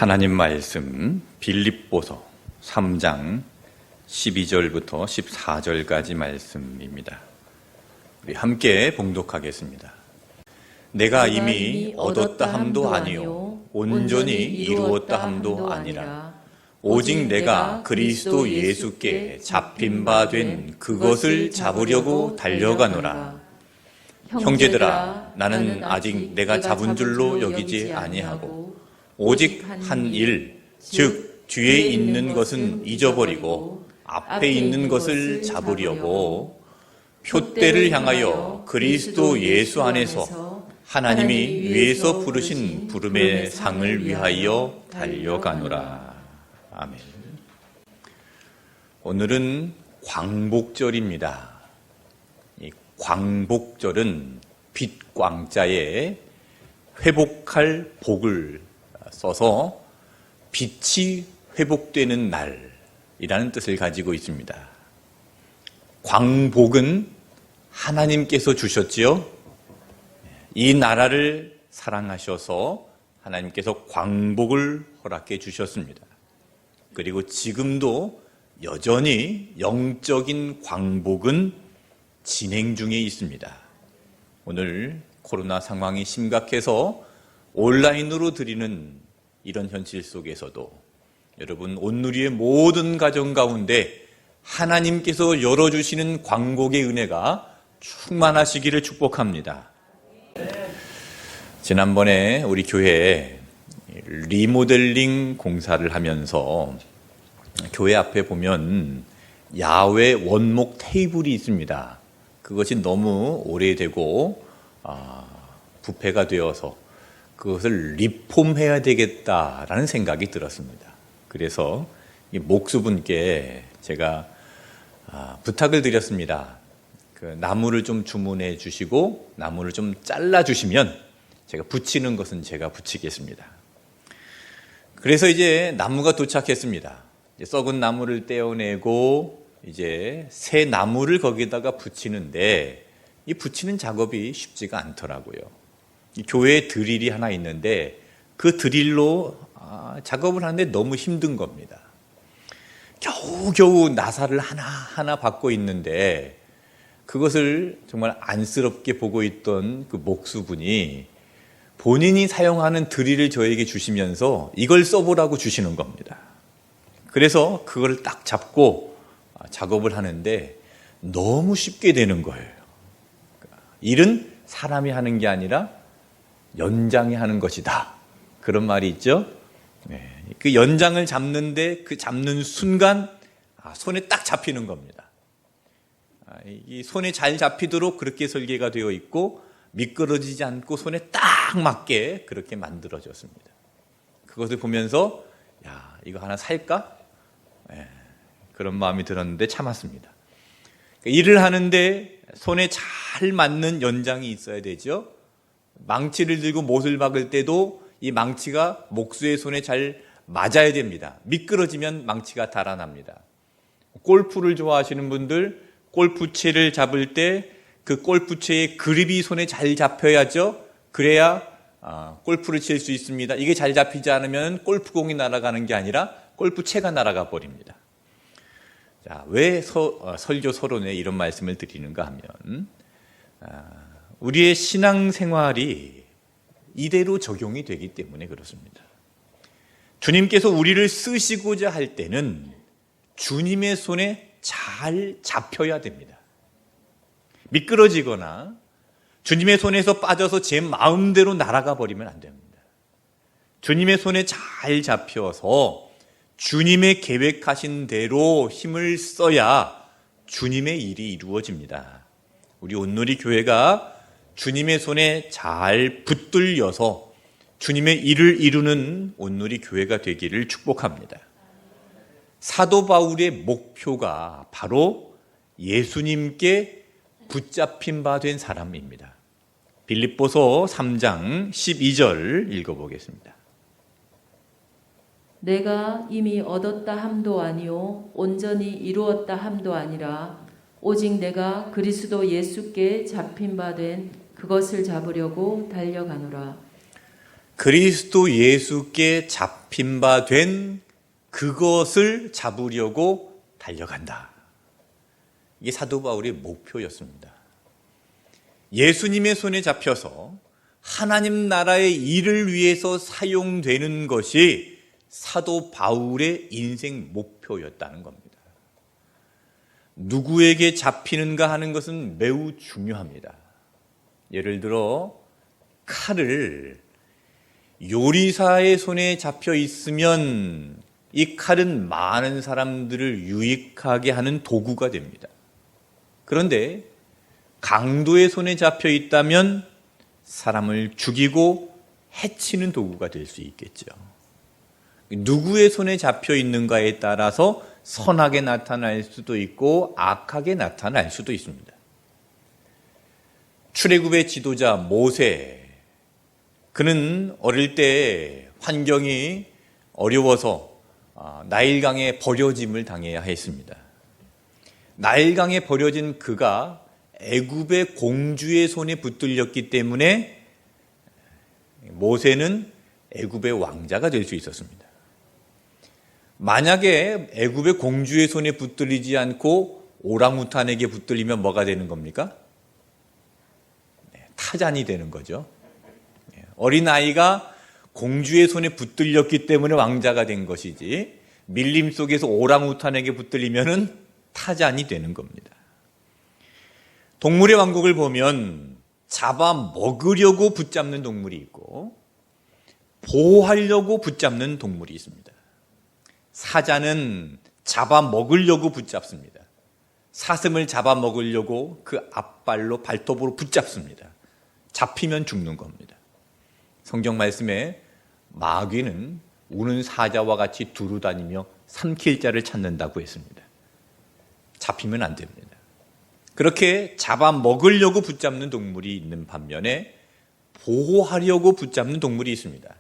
하나님 말씀 빌립보서 3장 12절부터 14절까지 말씀입니다. 우리 함께 봉독하겠습니다. 내가 이미 얻었다 함도 아니요 온전히 이루었다 함도 아니라 오직 내가 그리스도 예수께 잡힌 바 된 그것을 잡으려고 달려가노라. 형제들아, 나는 아직 내가 잡은 줄로 여기지 아니하고 오직 한 일, 즉 뒤에 있는 것은 잊어버리고 앞에 있는 것을 잡으려고 표대를 향하여 그리스도 예수 안에서 하나님이 위에서 부르신 부름의 상을 위하여 달려가노라. 아멘. 오늘은 광복절입니다. 이 광복절은 빛광자에 회복할 복을 써서 빛이 회복되는 날이라는 뜻을 가지고 있습니다. 광복은 하나님께서 주셨지요. 이 나라를 사랑하셔서 하나님께서 광복을 허락해 주셨습니다. 그리고 지금도 여전히 영적인 광복은 진행 중에 있습니다. 오늘 코로나 상황이 심각해서 온라인으로 드리는 이런 현실 속에서도 여러분 온누리의 모든 가정 가운데 하나님께서 열어주시는 광복의 은혜가 충만하시기를 축복합니다. 지난번에 우리 교회에 리모델링 공사를 하면서 교회 앞에 보면 야외 원목 테이블이 있습니다. 그것이 너무 오래되고 부패가 되어서 그것을 리폼해야 되겠다라는 생각이 들었습니다. 그래서 이 목수분께 제가 부탁을 드렸습니다. 그 나무를 좀 주문해 주시고 나무를 좀 잘라 주시면 제가 붙이는 것은 제가 붙이겠습니다. 그래서 이제 나무가 도착했습니다. 이제 썩은 나무를 떼어내고 이제 새 나무를 거기다가 붙이는데 이 붙이는 작업이 쉽지가 않더라고요. 이 교회에 드릴이 하나 있는데 그 드릴로 작업을 하는데 너무 힘든 겁니다. 겨우겨우 나사를 하나하나 받고 있는데 그것을 정말 안쓰럽게 보고 있던 그 목수분이 본인이 사용하는 드릴을 저에게 주시면서 이걸 써보라고 주시는 겁니다. 그래서 그걸 딱 잡고 작업을 하는데 너무 쉽게 되는 거예요. 일은 사람이 하는 게 아니라 연장이 하는 것이다. 그런 말이 있죠. 그 연장을 잡는데 그 잡는 순간 손에 딱 잡히는 겁니다. 이 손에 잘 잡히도록 그렇게 설계가 되어 있고 미끄러지지 않고 손에 딱 맞게 그렇게 만들어졌습니다. 그것을 보면서 야, 이거 하나 살까? 그런 마음이 들었는데 참았습니다. 일을 하는데 손에 잘 맞는 연장이 있어야 되죠. 망치를 들고 못을 박을 때도 이 망치가 목수의 손에 잘 맞아야 됩니다. 미끄러지면 망치가 달아납니다. 골프를 좋아하시는 분들 골프채를 잡을 때 그 골프채의 그립이 손에 잘 잡혀야죠. 그래야 골프를 칠 수 있습니다. 이게 잘 잡히지 않으면 골프공이 날아가는 게 아니라 골프채가 날아가 버립니다. 자, 왜 설교 서론에 이런 말씀을 드리는가 하면 우리의 신앙생활이 이대로 적용이 되기 때문에 그렇습니다. 주님께서 우리를 쓰시고자 할 때는 주님의 손에 잘 잡혀야 됩니다. 미끄러지거나 주님의 손에서 빠져서 제 마음대로 날아가 버리면 안 됩니다. 주님의 손에 잘 잡혀서 주님의 계획하신 대로 힘을 써야 주님의 일이 이루어집니다. 우리 온누리 교회가 주님의 손에 잘 붙들려서 주님의 일을 이루는 온누리 교회가 되기를 축복합니다. 사도 바울의 목표가 바로 예수님께 붙잡힌 바 된 사람입니다. 빌립보서 3장 12절 읽어보겠습니다. 내가 이미 얻었다 함도 아니요 온전히 이루었다 함도 아니라 오직 내가 그리스도 예수께 잡힌 바 된 그것을 잡으려고 달려가노라. 그리스도 예수께 잡힌 바 된 그것을 잡으려고 달려간다. 이게 사도 바울의 목표였습니다. 예수님의 손에 잡혀서 하나님 나라의 일을 위해서 사용되는 것이 사도 바울의 인생 목표였다는 겁니다. 누구에게 잡히는가 하는 것은 매우 중요합니다. 예를 들어 칼을 요리사의 손에 잡혀 있으면 이 칼은 많은 사람들을 유익하게 하는 도구가 됩니다. 그런데 강도의 손에 잡혀 있다면 사람을 죽이고 해치는 도구가 될 수 있겠죠. 누구의 손에 잡혀 있는가에 따라서 선하게 나타날 수도 있고 악하게 나타날 수도 있습니다. 출애굽의 지도자 모세, 그는 어릴 때 환경이 어려워서 나일강에 버려짐을 당해야 했습니다. 나일강에 버려진 그가 애굽의 공주의 손에 붙들렸기 때문에 모세는 애굽의 왕자가 될 수 있었습니다. 만약에 애굽의 공주의 손에 붙들리지 않고 오랑우탄에게 붙들리면 뭐가 되는 겁니까? 타잔이 되는 거죠. 어린아이가 공주의 손에 붙들렸기 때문에 왕자가 된 것이지 밀림 속에서 오랑우탄에게 붙들리면 타잔이 되는 겁니다. 동물의 왕국을 보면 잡아먹으려고 붙잡는 동물이 있고 보호하려고 붙잡는 동물이 있습니다. 사자는 잡아먹으려고 붙잡습니다. 사슴을 잡아먹으려고 그 앞발로 발톱으로 붙잡습니다. 잡히면 죽는 겁니다. 성경 말씀에 마귀는 우는 사자와 같이 두루 다니며 삼킬 자를 찾는다고 했습니다. 잡히면 안 됩니다. 그렇게 잡아먹으려고 붙잡는 동물이 있는 반면에 보호하려고 붙잡는 동물이 있습니다.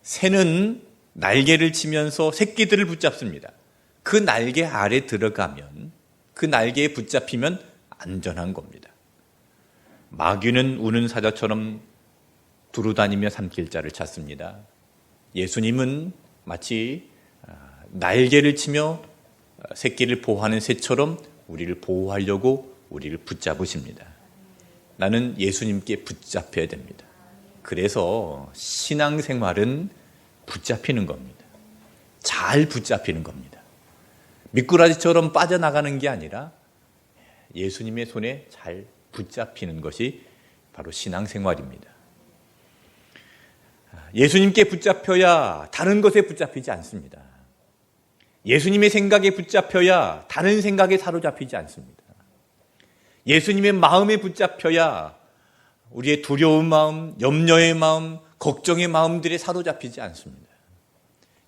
새는 날개를 치면서 새끼들을 붙잡습니다. 그 날개 아래 들어가면, 그 날개에 붙잡히면 안전한 겁니다. 마귀는 우는 사자처럼 두루다니며 삼킬 자를 찾습니다. 예수님은 마치 날개를 치며 새끼를 보호하는 새처럼 우리를 보호하려고 우리를 붙잡으십니다. 나는 예수님께 붙잡혀야 됩니다. 그래서 신앙생활은 붙잡히는 겁니다. 잘 붙잡히는 겁니다. 미꾸라지처럼 빠져나가는 게 아니라 예수님의 손에 잘 붙잡히는 것이 바로 신앙생활입니다. 예수님께 붙잡혀야 다른 것에 붙잡히지 않습니다. 예수님의 생각에 붙잡혀야 다른 생각에 사로잡히지 않습니다. 예수님의 마음에 붙잡혀야 우리의 두려운 마음, 염려의 마음, 걱정의 마음들에 사로잡히지 않습니다.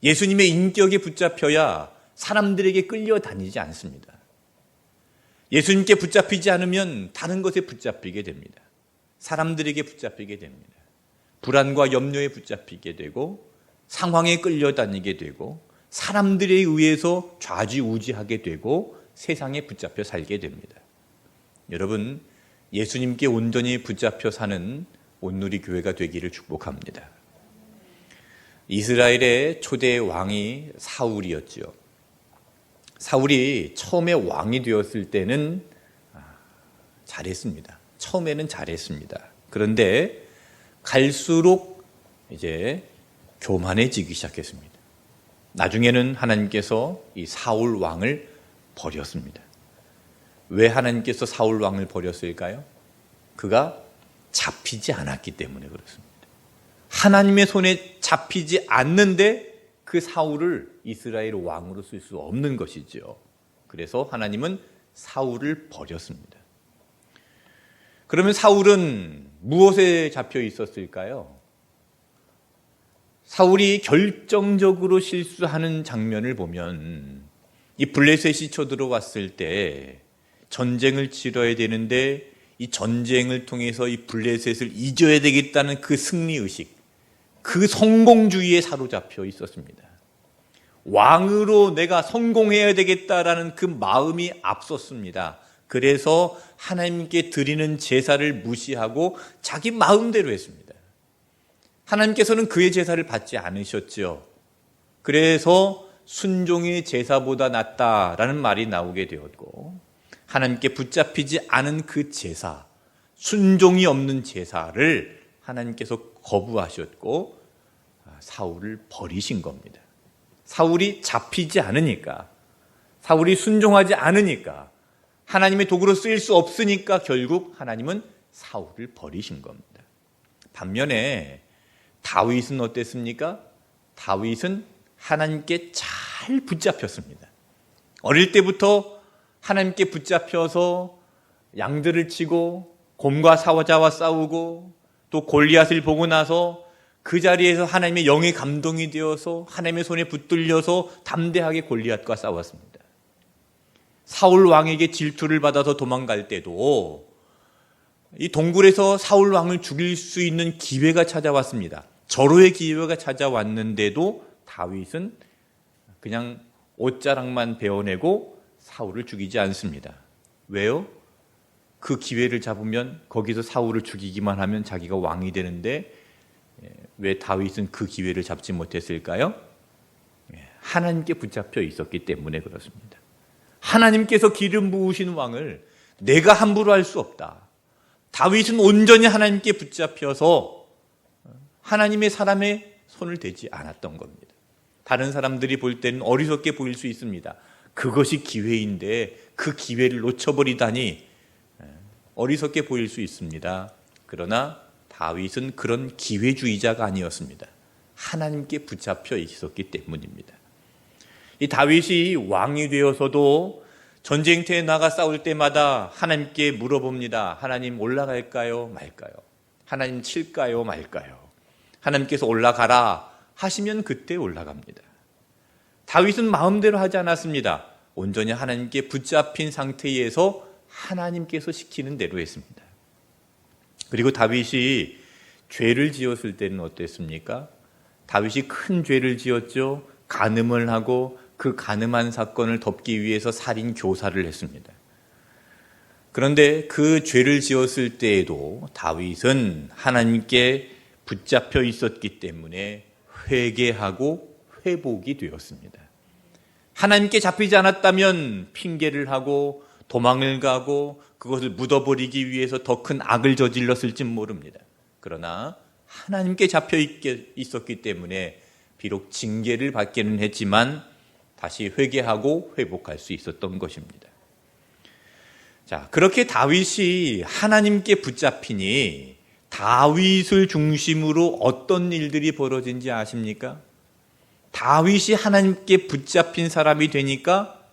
예수님의 인격에 붙잡혀야 사람들에게 끌려다니지 않습니다. 예수님께 붙잡히지 않으면 다른 것에 붙잡히게 됩니다. 사람들에게 붙잡히게 됩니다. 불안과 염려에 붙잡히게 되고 상황에 끌려다니게 되고 사람들에 의해서 좌지우지하게 되고 세상에 붙잡혀 살게 됩니다. 여러분, 예수님께 온전히 붙잡혀 사는 온누리 교회가 되기를 축복합니다. 이스라엘의 초대 왕이 사울이었죠. 사울이 처음에 왕이 되었을 때는 잘했습니다. 처음에는 잘했습니다. 그런데 갈수록 이제 교만해지기 시작했습니다. 나중에는 하나님께서 이 사울 왕을 버렸습니다. 왜 하나님께서 사울 왕을 버렸을까요? 그가 잡히지 않았기 때문에 그렇습니다. 하나님의 손에 잡히지 않는데 그 사울을 이스라엘 왕으로 쓸 수 없는 것이죠. 그래서 하나님은 사울을 버렸습니다. 그러면 사울은 무엇에 잡혀 있었을까요? 사울이 결정적으로 실수하는 장면을 보면 이 블레셋이 쳐들어왔을 때 전쟁을 치러야 되는데 이 전쟁을 통해서 이 블레셋을 이겨야 되겠다는 그 승리의식, 그 성공주의에 사로잡혀 있었습니다. 왕으로 내가 성공해야 되겠다라는 그 마음이 앞섰습니다. 그래서 하나님께 드리는 제사를 무시하고 자기 마음대로 했습니다. 하나님께서는 그의 제사를 받지 않으셨죠. 그래서 순종의 제사보다 낫다라는 말이 나오게 되었고, 하나님께 붙잡히지 않은 그 제사, 순종이 없는 제사를 하나님께서 거부하셨고 사울을 버리신 겁니다. 사울이 잡히지 않으니까, 사울이 순종하지 않으니까, 하나님의 도구로 쓰일 수 없으니까 결국 하나님은 사울을 버리신 겁니다. 반면에 다윗은 어땠습니까? 다윗은 하나님께 잘 붙잡혔습니다. 어릴 때부터 하나님께 붙잡혀서 양들을 치고 곰과 사자와 싸우고 또 골리앗을 보고 나서 그 자리에서 하나님의 영의 감동이 되어서 하나님의 손에 붙들려서 담대하게 골리앗과 싸웠습니다. 사울 왕에게 질투를 받아서 도망갈 때도 이 동굴에서 사울 왕을 죽일 수 있는 기회가 찾아왔습니다. 절호의 기회가 찾아왔는데도 다윗은 그냥 옷자락만 베어내고 사울을 죽이지 않습니다. 왜요? 그 기회를 잡으면 거기서 사울을 죽이기만 하면 자기가 왕이 되는데 왜 다윗은 그 기회를 잡지 못했을까요? 하나님께 붙잡혀 있었기 때문에 그렇습니다. 하나님께서 기름 부으신 왕을 내가 함부로 할 수 없다. 다윗은 온전히 하나님께 붙잡혀서 하나님의 사람의 손을 대지 않았던 겁니다. 다른 사람들이 볼 때는 어리석게 보일 수 있습니다. 그것이 기회인데 그 기회를 놓쳐버리다니 어리석게 보일 수 있습니다. 그러나 다윗은 그런 기회주의자가 아니었습니다. 하나님께 붙잡혀 있었기 때문입니다. 이 다윗이 왕이 되어서도 전쟁터에 나가 싸울 때마다 하나님께 물어봅니다. 하나님 올라갈까요? 말까요? 하나님 칠까요? 말까요? 하나님께서 올라가라 하시면 그때 올라갑니다. 다윗은 마음대로 하지 않았습니다. 온전히 하나님께 붙잡힌 상태에서 하나님께서 시키는 대로 했습니다. 그리고 다윗이 죄를 지었을 때는 어땠습니까? 다윗이 큰 죄를 지었죠. 간음을 하고 그 간음한 사건을 덮기 위해서 살인 교사를 했습니다. 그런데 그 죄를 지었을 때에도 다윗은 하나님께 붙잡혀 있었기 때문에 회개하고 회복이 되었습니다. 하나님께 잡히지 않았다면 핑계를 하고 도망을 가고 그것을 묻어버리기 위해서 더 큰 악을 저질렀을지 모릅니다. 그러나 하나님께 잡혀 있었기 때문에 비록 징계를 받기는 했지만 다시 회개하고 회복할 수 있었던 것입니다. 자, 그렇게 다윗이 하나님께 붙잡히니 다윗을 중심으로 어떤 일들이 벌어진지 아십니까? 다윗이 하나님께 붙잡힌 사람이 되니까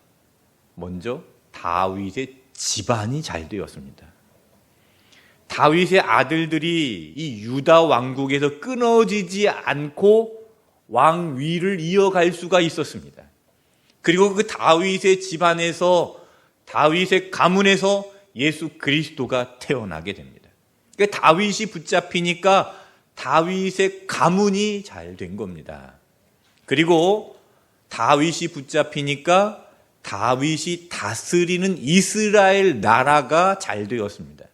먼저 다윗의 집안이 잘 되었습니다. 다윗의 아들들이 이 유다 왕국에서 끊어지지 않고 왕위를 이어갈 수가 있었습니다. 그리고 그 다윗의 집안에서, 다윗의 가문에서 예수 그리스도가 태어나게 됩니다. 그러니까 다윗이 붙잡히니까 다윗의 가문이 잘 된 겁니다. 그리고 다윗이 붙잡히니까 다윗이 다스리는 이스라엘 나라가 잘 되었습니다.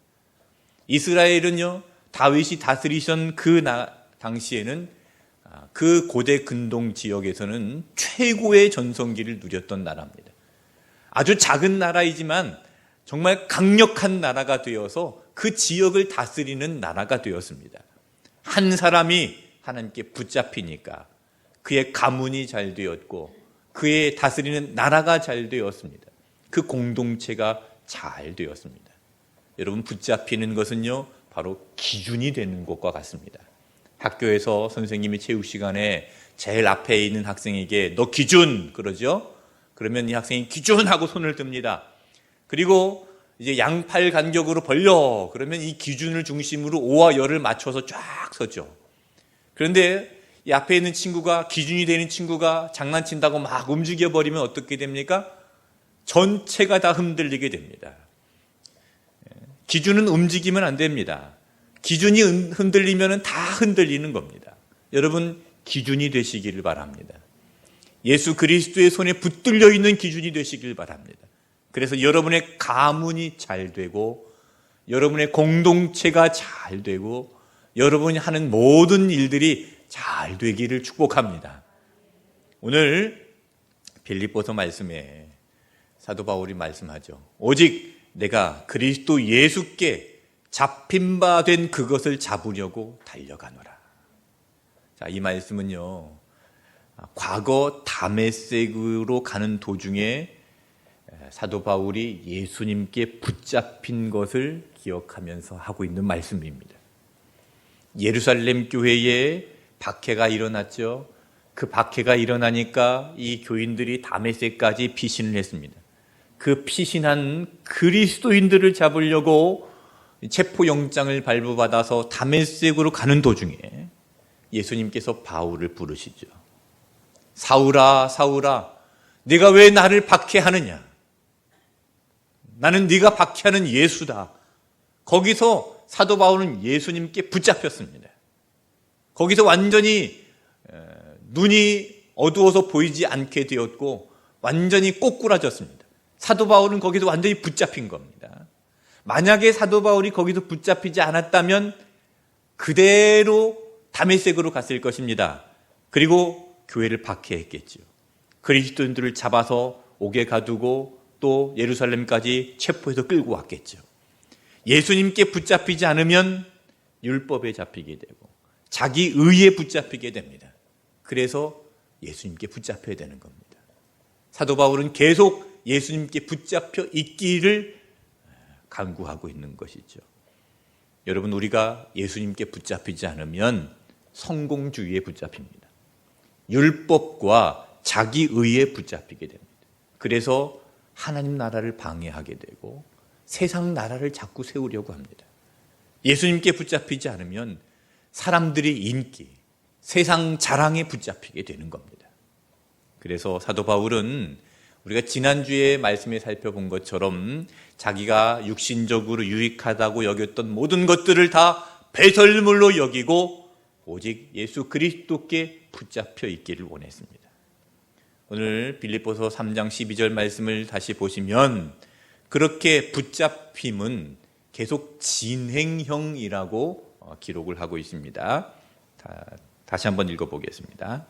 이스라엘은요, 다윗이 다스리던 그 당시에는 그 고대 근동 지역에서는 최고의 전성기를 누렸던 나라입니다. 아주 작은 나라이지만 정말 강력한 나라가 되어서 그 지역을 다스리는 나라가 되었습니다. 한 사람이 하나님께 붙잡히니까 그의 가문이 잘 되었고 그의 다스리는 나라가 잘 되었습니다. 그 공동체가 잘 되었습니다. 여러분, 붙잡히는 것은요, 바로 기준이 되는 것과 같습니다. 학교에서 선생님이 체육 시간에 제일 앞에 있는 학생에게 너 기준 그러죠? 그러면 이 학생이 기준 하고 손을 듭니다. 그리고 이제 양팔 간격으로 벌려 그러면 이 기준을 중심으로 오와 열을 맞춰서 쫙 서죠. 그런데 이 앞에 있는 친구가, 기준이 되는 친구가 장난친다고 막 움직여 버리면 어떻게 됩니까? 전체가 다 흔들리게 됩니다. 기준은 움직이면 안 됩니다. 기준이 흔들리면 다 흔들리는 겁니다. 여러분, 기준이 되시기를 바랍니다. 예수 그리스도의 손에 붙들려 있는 기준이 되시길 바랍니다. 그래서 여러분의 가문이 잘 되고 여러분의 공동체가 잘 되고 여러분이 하는 모든 일들이 잘 되기를 축복합니다. 오늘 빌립보서 말씀에 사도 바울이 말씀하죠. 오직 내가 그리스도 예수께 잡힌 바 된 그것을 잡으려고 달려가노라. 자, 이 말씀은요, 과거 다메섹으로 가는 도중에 사도 바울이 예수님께 붙잡힌 것을 기억하면서 하고 있는 말씀입니다. 예루살렘 교회에 박해가 일어났죠. 그 박해가 일어나니까 이 교인들이 다메섹까지 피신을 했습니다. 그 피신한 그리스도인들을 잡으려고 체포영장을 발부받아서 다메섹으로 가는 도중에 예수님께서 바울을 부르시죠. 사울아, 사울아, 네가 왜 나를 박해하느냐? 나는 네가 박해하는 예수다. 거기서 사도 바울은 예수님께 붙잡혔습니다. 거기서 완전히 눈이 어두워서 보이지 않게 되었고 완전히 꼬꾸라졌습니다. 사도 바울은 거기서 완전히 붙잡힌 겁니다. 만약에 사도 바울이 거기서 붙잡히지 않았다면 그대로 다메섹으로 갔을 것입니다. 그리고 교회를 박해했겠죠. 그리스도인들을 잡아서 옥에 가두고 또 예루살렘까지 체포해서 끌고 왔겠죠. 예수님께 붙잡히지 않으면 율법에 잡히게 되고 자기 의에 붙잡히게 됩니다. 그래서 예수님께 붙잡혀야 되는 겁니다. 사도 바울은 계속 예수님께 붙잡혀 있기를 간구하고 있는 것이죠. 여러분, 우리가 예수님께 붙잡히지 않으면 성공주의에 붙잡힙니다. 율법과 자기 의에 붙잡히게 됩니다. 그래서 하나님 나라를 방해하게 되고 세상 나라를 자꾸 세우려고 합니다. 예수님께 붙잡히지 않으면 사람들의 인기, 세상 자랑에 붙잡히게 되는 겁니다. 그래서 사도 바울은 우리가 지난주에 말씀에 살펴본 것처럼 자기가 육신적으로 유익하다고 여겼던 모든 것들을 다 배설물로 여기고 오직 예수 그리스도께 붙잡혀 있기를 원했습니다. 오늘 빌립보서 3장 12절 말씀을 다시 보시면 그렇게 붙잡힘은 계속 진행형이라고 기록을 하고 있습니다. 다시 한번 읽어보겠습니다.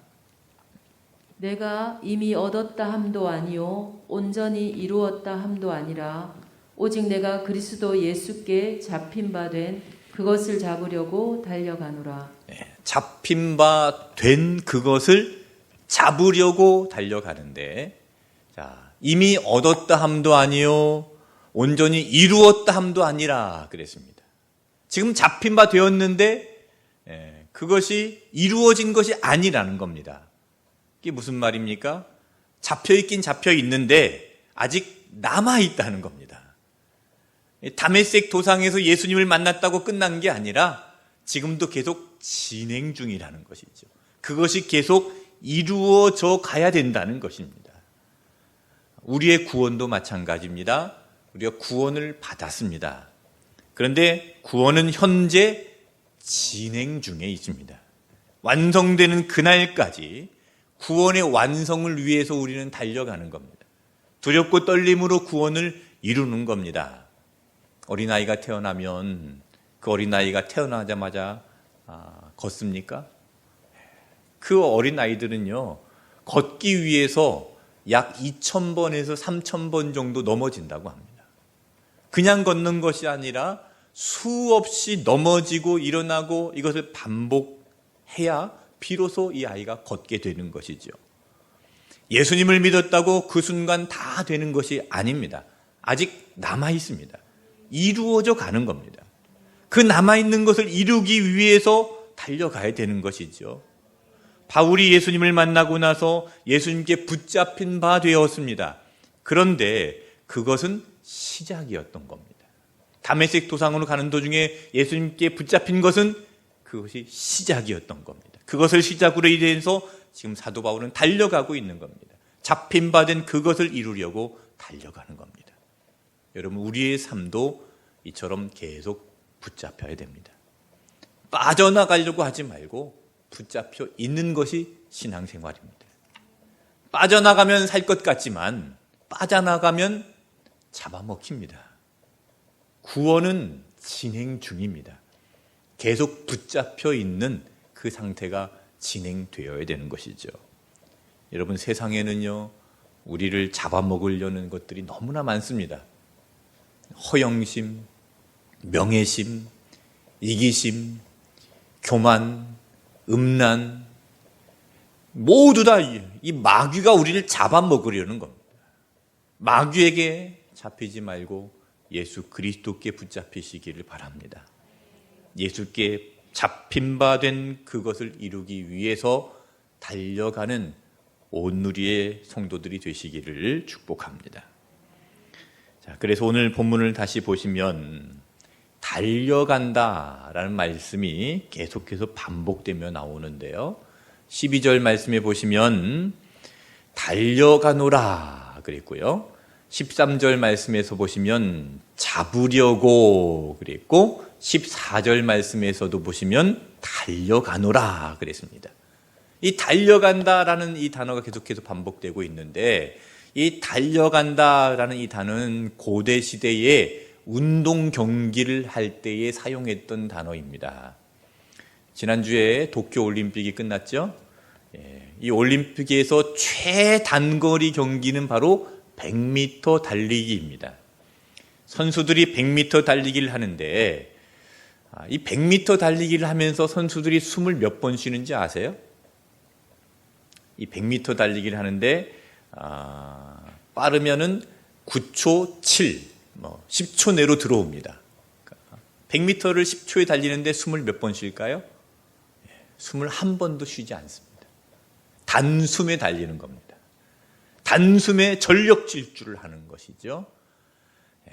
내가 이미 얻었다 함도 아니요 온전히 이루었다 함도 아니라 오직 내가 그리스도 예수께 잡힌 바 된 그것을 잡으려고 달려가노라. 잡힌 바 된 그것을 잡으려고 달려가는데, 자, 이미 얻었다 함도 아니요 온전히 이루었다 함도 아니라 그랬습니다. 지금 잡힌 바 되었는데 그것이 이루어진 것이 아니라는 겁니다. 이게 무슨 말입니까? 잡혀있긴 잡혀있는데 아직 남아있다는 겁니다. 다메섹 도상에서 예수님을 만났다고 끝난 게 아니라 지금도 계속 진행 중이라는 것이죠. 그것이 계속 이루어져 가야 된다는 것입니다. 우리의 구원도 마찬가지입니다. 우리가 구원을 받았습니다. 그런데 구원은 현재 진행 중에 있습니다. 완성되는 그날까지 구원의 완성을 위해서 우리는 달려가는 겁니다. 두렵고 떨림으로 구원을 이루는 겁니다. 어린아이가 태어나면 그 어린아이가 태어나자마자 걷습니까? 그 어린아이들은요, 걷기 위해서 약 2,000번에서 3,000번 정도 넘어진다고 합니다. 그냥 걷는 것이 아니라 수없이 넘어지고 일어나고 이것을 반복해야 비로소 이 아이가 걷게 되는 것이죠. 예수님을 믿었다고 그 순간 다 되는 것이 아닙니다. 아직 남아 있습니다. 이루어져 가는 겁니다. 그 남아있는 것을 이루기 위해서 달려가야 되는 것이죠. 바울이 예수님을 만나고 나서 예수님께 붙잡힌 바 되었습니다. 그런데 그것은 시작이었던 겁니다. 다메섹 도상으로 가는 도중에 예수님께 붙잡힌 것은 그것이 시작이었던 겁니다. 그것을 시작으로 인해서 지금 사도 바울은 달려가고 있는 겁니다. 잡힌 바 된 그것을 이루려고 달려가는 겁니다. 여러분, 우리의 삶도 이처럼 계속 붙잡혀야 됩니다. 빠져나가려고 하지 말고 붙잡혀 있는 것이 신앙생활입니다. 빠져나가면 살 것 같지만 빠져나가면 잡아먹힙니다. 구원은 진행 중입니다. 계속 붙잡혀 있는 그 상태가 진행되어야 되는 것이죠. 여러분, 세상에는요, 우리를 잡아먹으려는 것들이 너무나 많습니다. 허영심, 명예심, 이기심, 교만, 음란, 모두 다 이 마귀가 우리를 잡아먹으려는 겁니다. 마귀에게 잡히지 말고 예수 그리스도께 붙잡히시기를 바랍니다. 예수께 잡힌 바 된 그것을 이루기 위해서 달려가는 온누리의 성도들이 되시기를 축복합니다. 자, 그래서 오늘 본문을 다시 보시면 달려간다라는 말씀이 계속해서 반복되며 나오는데요. 12절 말씀에 보시면 달려가노라 그랬고요. 13절 말씀에서 보시면 잡으려고 그랬고 14절 말씀에서도 보시면 달려가노라 그랬습니다. 이 달려간다라는 이 단어가 계속해서 반복되고 있는데 이 달려간다라는 이 단어는 고대 시대에 운동 경기를 할 때에 사용했던 단어입니다. 지난주에 도쿄 올림픽이 끝났죠. 이 올림픽에서 최단거리 경기는 바로 100m 달리기입니다. 선수들이 100m 달리기를 하는데 이 100m 달리기를 하면서 선수들이 숨을 몇 번 쉬는지 아세요? 이 100m 달리기를 하는데 빠르면은 9초 7, 10초 내로 들어옵니다. 100m를 10초에 달리는데 숨을 몇 번 쉴까요? 숨을 한 번도 쉬지 않습니다. 단숨에 달리는 겁니다. 단숨에 전력 질주를 하는 것이죠.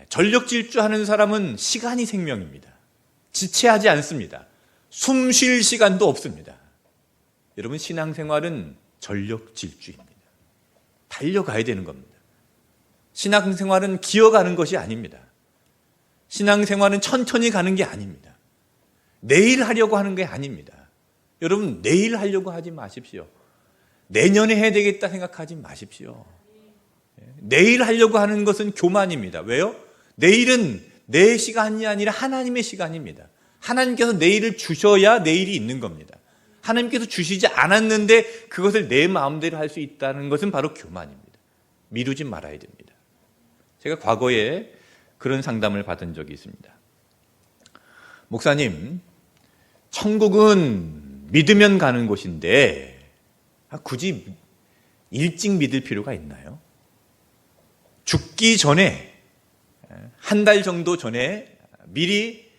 전력 질주하는 사람은 시간이 생명입니다. 지체하지 않습니다. 숨 쉴 시간도 없습니다. 여러분, 신앙생활은 전력 질주입니다. 달려가야 되는 겁니다. 신앙생활은 기어가는 것이 아닙니다. 신앙생활은 천천히 가는 게 아닙니다. 내일 하려고 하는 게 아닙니다. 여러분, 내일 하려고 하지 마십시오. 내년에 해야 되겠다 생각하지 마십시오. 내일 하려고 하는 것은 교만입니다. 왜요? 내일은 내 시간이 아니라 하나님의 시간입니다. 하나님께서 내일을 주셔야 내일이 있는 겁니다. 하나님께서 주시지 않았는데 그것을 내 마음대로 할 수 있다는 것은 바로 교만입니다. 미루지 말아야 됩니다. 제가 과거에 그런 상담을 받은 적이 있습니다. 목사님, 천국은 믿으면 가는 곳인데 굳이 일찍 믿을 필요가 있나요? 죽기 전에 한 달 정도 전에 미리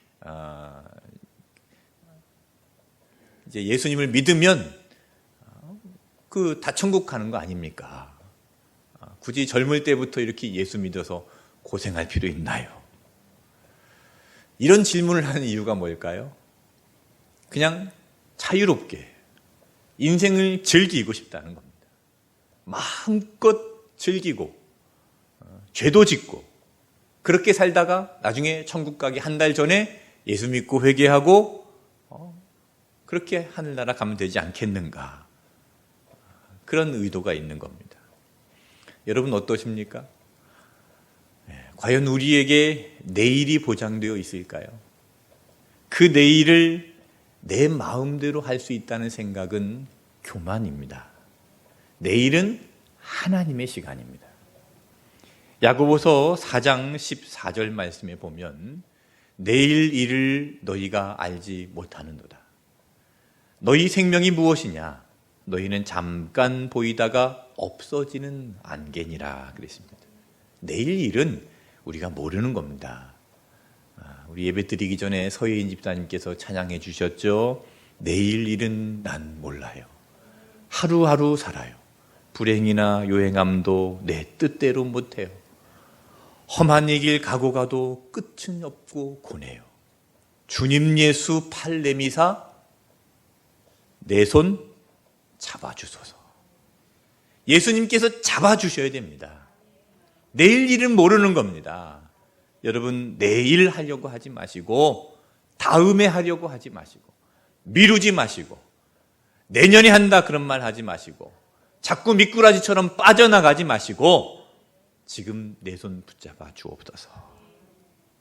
이제 예수님을 믿으면 다 천국 가는 거 아닙니까? 굳이 젊을 때부터 이렇게 예수 믿어서 고생할 필요 있나요? 이런 질문을 하는 이유가 뭘까요? 그냥 자유롭게 인생을 즐기고 싶다는 겁니다. 마음껏 즐기고 죄도 짓고 그렇게 살다가 나중에 천국 가기 한 달 전에 예수 믿고 회개하고 그렇게 하늘나라 가면 되지 않겠는가, 그런 의도가 있는 겁니다. 여러분 어떠십니까? 과연 우리에게 내일이 보장되어 있을까요? 그 내일을 내 마음대로 할 수 있다는 생각은 교만입니다. 내일은 하나님의 시간입니다. 야고보서 4장 14절 말씀에 보면 내일 일을 너희가 알지 못하는도다. 너희 생명이 무엇이냐? 너희는 잠깐 보이다가 없어지는 안개니라 그랬습니다. 내일 일은 우리가 모르는 겁니다. 우리 예배 드리기 전에 서예인 집사님께서 찬양해 주셨죠. 내일 일은 난 몰라요. 하루하루 살아요. 불행이나 요행함도 내 뜻대로 못해요. 험한 이 길 가고 가도 끝은 없고 고뇌요. 주님 예수 팔 내미사 내 손 잡아주소서. 예수님께서 잡아주셔야 됩니다. 내일 일은 모르는 겁니다. 여러분, 내일 하려고 하지 마시고 다음에 하려고 하지 마시고 미루지 마시고 내년에 한다 그런 말 하지 마시고 자꾸 미꾸라지처럼 빠져나가지 마시고 지금 내 손 붙잡아 주옵소서.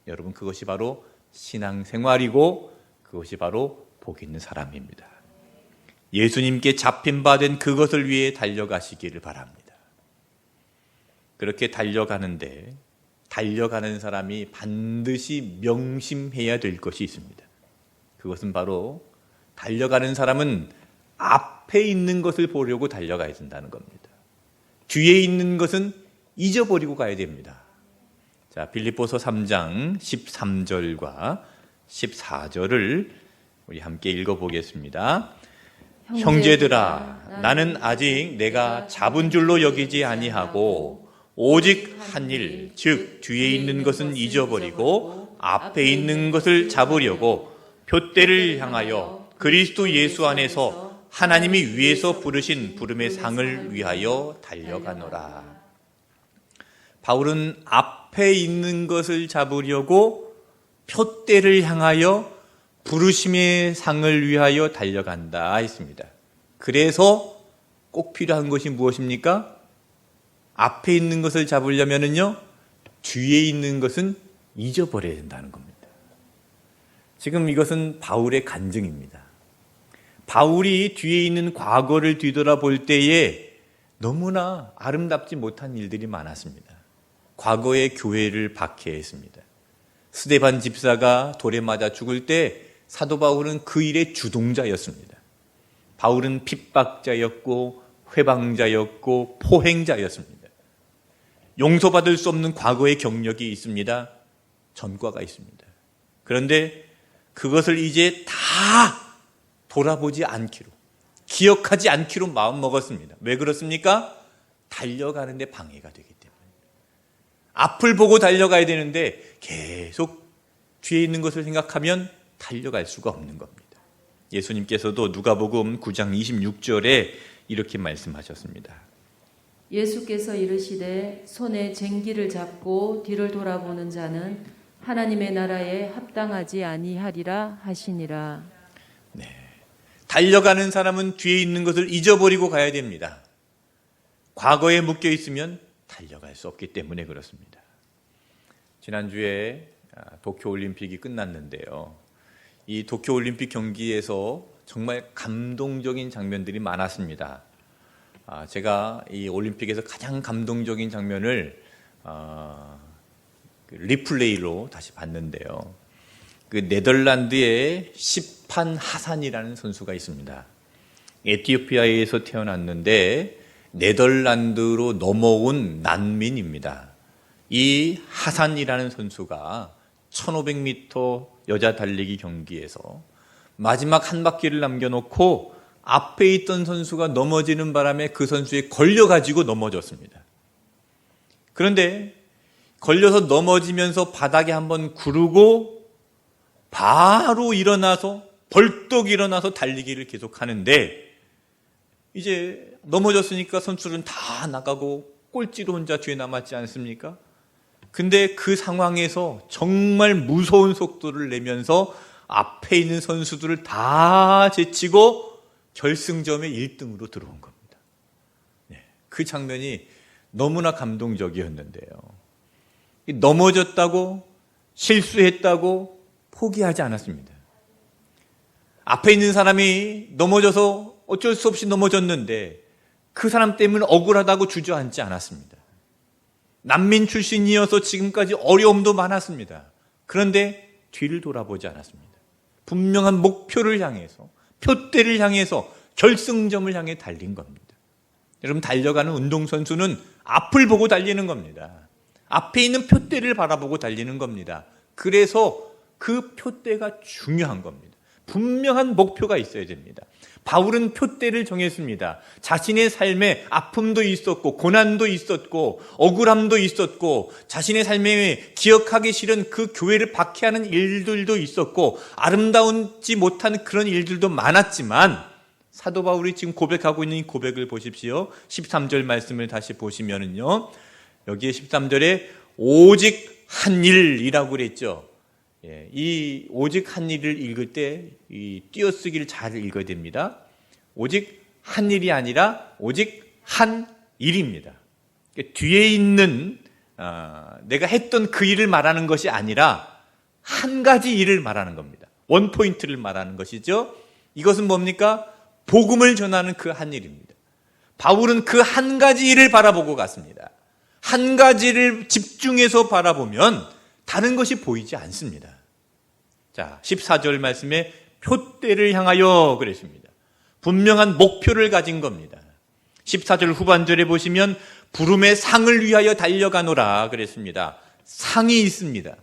여러분, 그것이 바로 신앙생활이고 그것이 바로 복 있는 사람입니다. 예수님께 잡힌 바 된 그것을 위해 달려가시기를 바랍니다. 그렇게 달려가는데 달려가는 사람이 반드시 명심해야 될 것이 있습니다. 그것은 바로 달려가는 사람은 앞에 있는 것을 보려고 달려가야 된다는 겁니다. 뒤에 있는 것은 잊어버리고 가야 됩니다. 자, 빌립보서 3장 13절과 14절을 우리 함께 읽어보겠습니다. 형제들아, 나는 아직 내가 잡은 줄로 여기지 아니하고 오직 한 일, 즉 뒤에 있는 것은 잊어버리고 앞에 있는 것을 잡으려고 표대를 향하여 그리스도 예수 안에서 하나님이 위에서 부르신 부름의 상을 위하여 달려가노라. 바울은 앞에 있는 것을 잡으려고 표대를 향하여 부르심의 상을 위하여 달려간다 했습니다. 그래서 꼭 필요한 것이 무엇입니까? 앞에 있는 것을 잡으려면요, 뒤에 있는 것은 잊어버려야 된다는 겁니다. 지금 이것은 바울의 간증입니다. 바울이 뒤에 있는 과거를 뒤돌아볼 때에 너무나 아름답지 못한 일들이 많았습니다. 과거의 교회를 박해했습니다. 스데반 집사가 돌에 맞아 죽을 때 사도 바울은 그 일의 주동자였습니다. 바울은 핍박자였고 회방자였고 포행자였습니다. 용서받을 수 없는 과거의 경력이 있습니다. 전과가 있습니다. 그런데 그것을 이제 다 돌아보지 않기로, 기억하지 않기로 마음먹었습니다. 왜 그렇습니까? 달려가는데 방해가 되기 때문에. 앞을 보고 달려가야 되는데 계속 뒤에 있는 것을 생각하면 달려갈 수가 없는 겁니다. 예수님께서도 누가복음 9장 26절에 이렇게 말씀하셨습니다. 예수께서 이르시되 손에 쟁기를 잡고 뒤를 돌아보는 자는 하나님의 나라에 합당하지 아니하리라 하시니라. 네, 달려가는 사람은 뒤에 있는 것을 잊어버리고 가야 됩니다. 과거에 묶여 있으면 달려갈 수 없기 때문에 그렇습니다. 지난주에 도쿄올림픽이 끝났는데요. 이 도쿄올림픽 경기에서 정말 감동적인 장면들이 많았습니다. 제가 이 올림픽에서 가장 감동적인 장면을 리플레이로 다시 봤는데요. 그 네덜란드의 시판 하산이라는 선수가 있습니다. 에티오피아에서 태어났는데 네덜란드로 넘어온 난민입니다. 이 하산이라는 선수가 1500m 여자 달리기 경기에서 마지막 한 바퀴를 남겨놓고 앞에 있던 선수가 넘어지는 바람에 그 선수에 걸려가지고 넘어졌습니다. 그런데 걸려서 넘어지면서 바닥에 한번 구르고 바로 일어나서 벌떡 일어나서 달리기를 계속하는데 이제 넘어졌으니까 선수들은 다 나가고 꼴찌로 혼자 뒤에 남았지 않습니까? 근데 그 상황에서 정말 무서운 속도를 내면서 앞에 있는 선수들을 다 제치고 결승점에 1등으로 들어온 겁니다. 네, 그 장면이 너무나 감동적이었는데요. 넘어졌다고 실수했다고 포기하지 않았습니다. 앞에 있는 사람이 넘어져서 어쩔 수 없이 넘어졌는데 그 사람 때문에 억울하다고 주저앉지 않았습니다. 난민 출신이어서 지금까지 어려움도 많았습니다. 그런데 뒤를 돌아보지 않았습니다. 분명한 목표를 향해서, 표대를 향해서, 결승점을 향해 달린 겁니다. 여러분, 달려가는 운동선수는 앞을 보고 달리는 겁니다. 앞에 있는 표대를 바라보고 달리는 겁니다. 그래서 그 표대가 중요한 겁니다. 분명한 목표가 있어야 됩니다. 바울은 표대를 정했습니다. 자신의 삶에 아픔도 있었고 고난도 있었고 억울함도 있었고 자신의 삶에 기억하기 싫은 그 교회를 박해하는 일들도 있었고 아름다운지 못한 그런 일들도 많았지만 사도 바울이 지금 고백하고 있는 이 고백을 보십시오. 13절 말씀을 다시 보시면은요. 여기에 13절에 오직 한 일이라고 그랬죠. 이 오직 한 일을 읽을 때 이 띄어쓰기를 잘 읽어야 됩니다. 오직 한 일이 아니라 오직 한 일입니다. 뒤에 있는 내가 했던 그 일을 말하는 것이 아니라 한 가지 일을 말하는 겁니다. 원포인트를 말하는 것이죠. 이것은 뭡니까? 복음을 전하는 그 한 일입니다. 바울은 그 한 가지 일을 바라보고 갔습니다. 한 가지를 집중해서 바라보면 다른 것이 보이지 않습니다. 자, 14절 말씀에 표대를 향하여 그랬습니다. 분명한 목표를 가진 겁니다. 14절 후반절에 보시면 부름의 상을 위하여 달려가노라 그랬습니다. 상이 있습니다.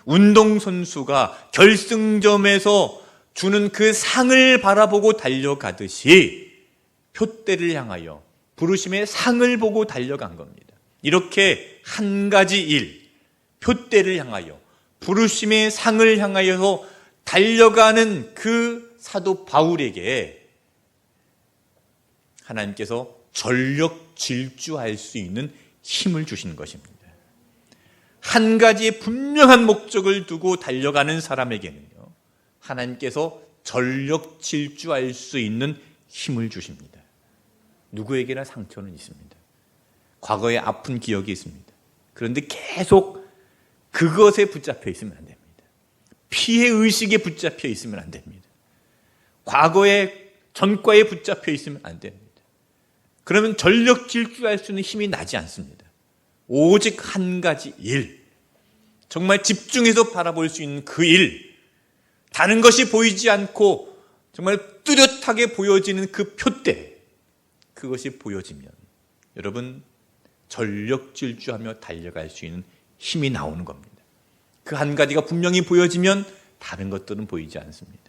운동선수가 결승점에서 주는 그 상을 바라보고 달려가듯이 표대를 향하여 부르심의 상을 보고 달려간 겁니다. 이렇게 한 가지 일, 표대를 향하여 부르심의 상을 향하여서 달려가는 그 사도 바울에게 하나님께서 전력 질주할 수 있는 힘을 주시는 것입니다. 한 가지의 분명한 목적을 두고 달려가는 사람에게는요, 하나님께서 전력 질주할 수 있는 힘을 주십니다. 누구에게나 상처는 있습니다. 과거에 아픈 기억이 있습니다. 그런데 계속 그것에 붙잡혀 있으면 안 됩니다. 피해 의식에 붙잡혀 있으면 안 됩니다. 과거의 전과에 붙잡혀 있으면 안 됩니다. 그러면 전력 질주할 수 있는 힘이 나지 않습니다. 오직 한 가지 일, 정말 집중해서 바라볼 수 있는 그 일, 다른 것이 보이지 않고 정말 뚜렷하게 보여지는 그 표대, 그것이 보여지면 여러분 전력 질주하며 달려갈 수 있는 힘이 나오는 겁니다. 그 한 가지가 분명히 보여지면 다른 것들은 보이지 않습니다.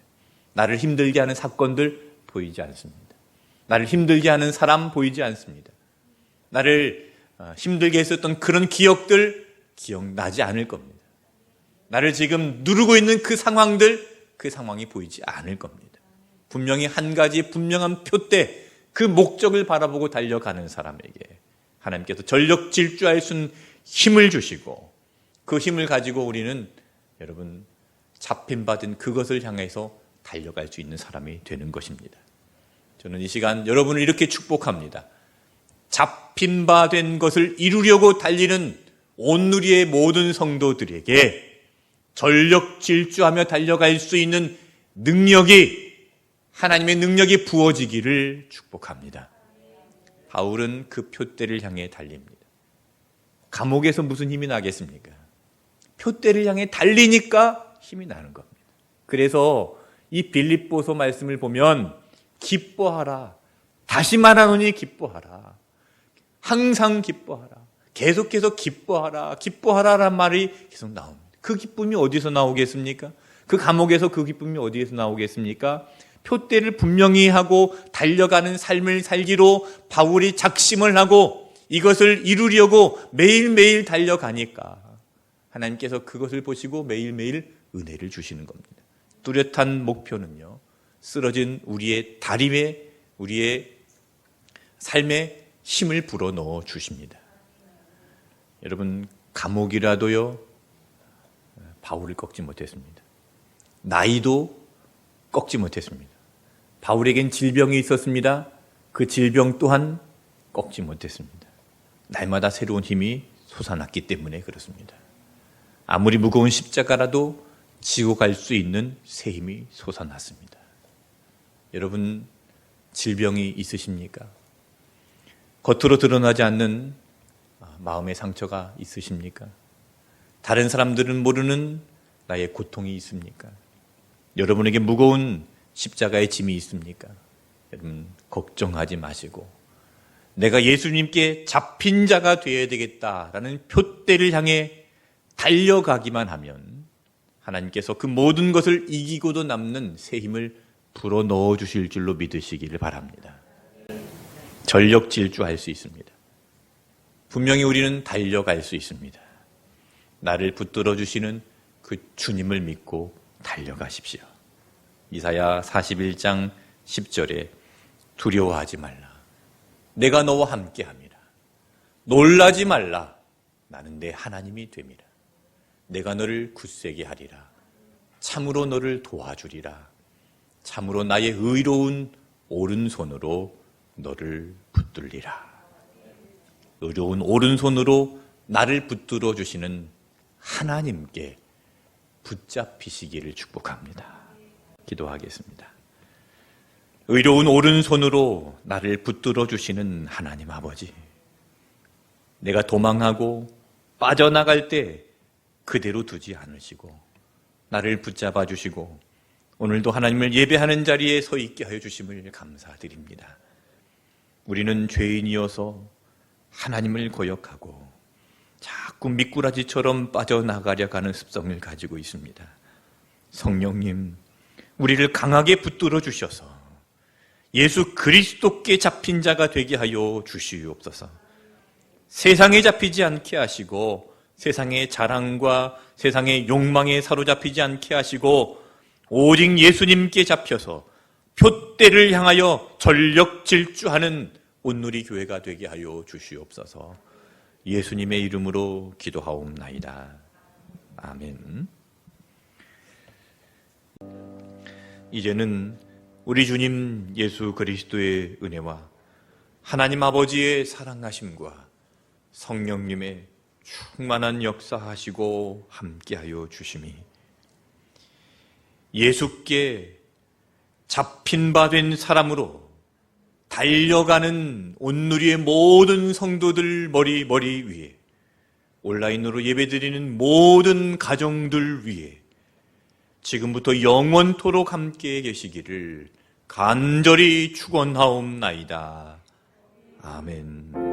나를 힘들게 하는 사건들 보이지 않습니다. 나를 힘들게 하는 사람 보이지 않습니다. 나를 힘들게 했었던 그런 기억들 기억나지 않을 겁니다. 나를 지금 누르고 있는 그 상황들, 그 상황이 보이지 않을 겁니다. 분명히 한 가지 분명한 표대, 그 목적을 바라보고 달려가는 사람에게 하나님께서 전력 질주할 수 있는 힘을 주시고, 그 힘을 가지고 우리는 여러분 잡힌받은 그것을 향해서 달려갈 수 있는 사람이 되는 것입니다. 저는 이 시간 여러분을 이렇게 축복합니다. 잡힌받은 것을 이루려고 달리는 온누리의 모든 성도들에게 전력 질주하며 달려갈 수 있는 능력이, 하나님의 능력이 부어지기를 축복합니다. 바울은 그 표대를 향해 달립니다. 감옥에서 무슨 힘이 나겠습니까? 표대를 향해 달리니까 힘이 나는 겁니다. 그래서 이 빌립보서 말씀을 보면 기뻐하라, 다시 말하노니 기뻐하라, 항상 기뻐하라, 계속해서 기뻐하라, 기뻐하라란 말이 계속 나옵니다. 그 기쁨이 어디서 나오겠습니까? 그 감옥에서 그 기쁨이 어디에서 나오겠습니까? 표대를 분명히 하고 달려가는 삶을 살기로 바울이 작심을 하고 이것을 이루려고 매일매일 달려가니까 하나님께서 그것을 보시고 매일매일 은혜를 주시는 겁니다. 뚜렷한 목표는요, 쓰러진 우리의 다림에, 우리의 삶에 힘을 불어넣어 주십니다. 여러분, 감옥이라도요 바울을 꺾지 못했습니다. 나이도 꺾지 못했습니다. 바울에겐 질병이 있었습니다. 그 질병 또한 꺾지 못했습니다. 날마다 새로운 힘이 솟아났기 때문에 그렇습니다. 아무리 무거운 십자가라도 지고 갈 수 있는 새 힘이 솟아났습니다. 여러분, 질병이 있으십니까? 겉으로 드러나지 않는 마음의 상처가 있으십니까? 다른 사람들은 모르는 나의 고통이 있습니까? 여러분에게 무거운 십자가의 짐이 있습니까? 여러분, 걱정하지 마시고 내가 예수님께 잡힌 자가 되어야 되겠다라는 표대를 향해 달려가기만 하면 하나님께서 그 모든 것을 이기고도 남는 새 힘을 불어넣어 주실 줄로 믿으시기를 바랍니다. 전력 질주할 수 있습니다. 분명히 우리는 달려갈 수 있습니다. 나를 붙들어 주시는 그 주님을 믿고 달려가십시오. 이사야 41장 10절에 두려워하지 말라. 내가 너와 함께함이라. 놀라지 말라. 나는 내 하나님이 됨이라. 내가 너를 굳세게 하리라. 참으로 너를 도와주리라. 참으로 나의 의로운 오른손으로 너를 붙들리라. 의로운 오른손으로 나를 붙들어 주시는 하나님께 붙잡히시기를 축복합니다. 기도하겠습니다. 의로운 오른손으로 나를 붙들어 주시는 하나님 아버지, 내가 도망하고 빠져나갈 때 그대로 두지 않으시고 나를 붙잡아 주시고 오늘도 하나님을 예배하는 자리에 서 있게 하여 주심을 감사드립니다. 우리는 죄인이어서 하나님을 거역하고 자꾸 미꾸라지처럼 빠져나가려 하는 습성을 가지고 있습니다. 성령님, 우리를 강하게 붙들어 주셔서 예수 그리스도께 잡힌 자가 되게 하여 주시옵소서. 세상에 잡히지 않게 하시고 세상의 자랑과 세상의 욕망에 사로잡히지 않게 하시고 오직 예수님께 잡혀서 표대를 향하여 전력 질주하는 온누리 교회가 되게 하여 주시옵소서. 예수님의 이름으로 기도하옵나이다. 아멘. 이제는 우리 주님 예수 그리스도의 은혜와 하나님 아버지의 사랑하심과 성령님의 충만한 역사하시고 함께하여 주심이 예수께 잡힌 바 된 사람으로 달려가는 온누리의 모든 성도들 머리 위에, 온라인으로 예배드리는 모든 가정들 위에 지금부터 영원토록 함께 계시기를 간절히 축원하옵나이다. 아멘.